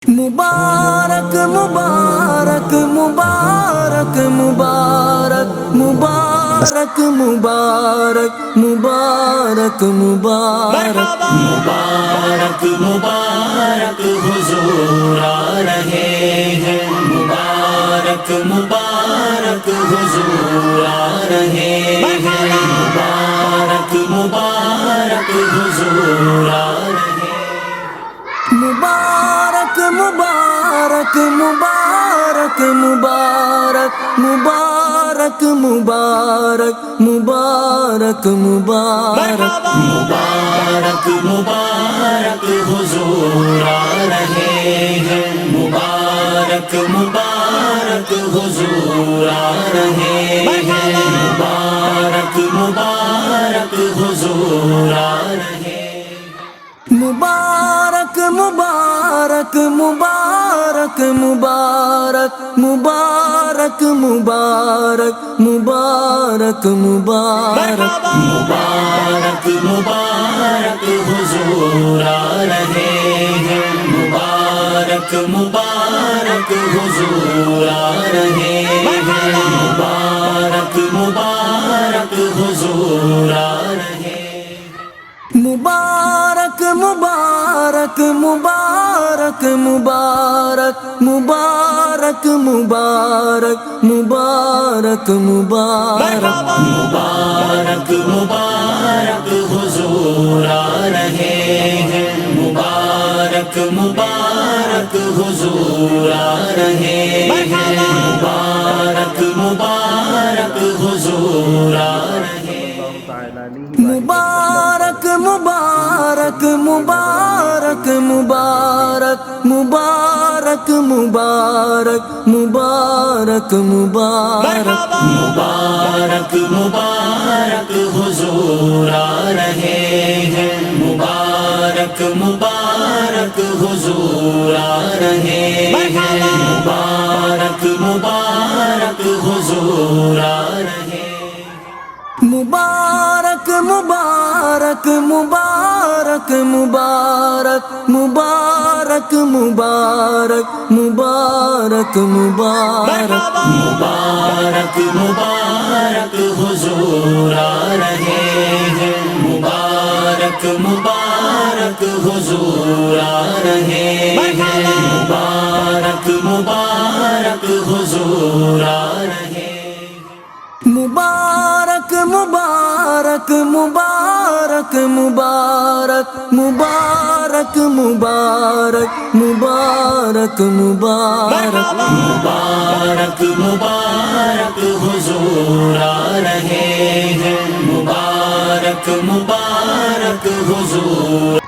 مبارک مبارک مبارک مبارک مبارک مبارک مبارک مبارک مبارک مبارک حضور آ رہے ہیں، مبارک مبارک حضور آ رہے ہیں، مبارک مبارک حضور آ رہے ہیں، مبارک مبارک مبارک مبارک مبارک مبارک مبارک مبارک مبارک مبارک حضور آ رہے ہیں، مبارک مبارک حضور آ رہے ہیں، مبارک مبارک حضور آ رہے ہیں، مبارک مبارک مبارک مبارک مبارک مبارک مبارک مبارک مبارک مبارک حضور آ رہے ہیں، مبارک مبارک حضور آ رہے ہیں، مبارک مبارک حضور آ رہے ہیں، مبارک مبارک مبارک مبارک مبارک مبارک مبارک مبارک مبارک مبارک حضور آ رہے ہیں، مبارک مبارک حضور آ رہے ہیں، مبارک مبارک حضور آ رہے ہیں، مبارک مبارک مبارک مبارک مبارک مبارک مبارک مبارک مبارک مبارک حضور آ رہے ہیں، مبارک مبارک حضور آ رہے ہیں، مبارک مبارک حضور آ رہے ہیں، مبارک مبارک مبارک مبارک مبارک مبارک مبارک مبارک مبارک مبارک حضور آ رہے ہیں، مبارک مبارک حضور آ رہے ہیں، مبارک مبارک حضور آ رہے ہیں، مبارک مبارک مبارک مبارک مبارک مبارک مبارک مبارک مبارک مبارک حضور آ رہے ہیں، مبارک مبارک حضور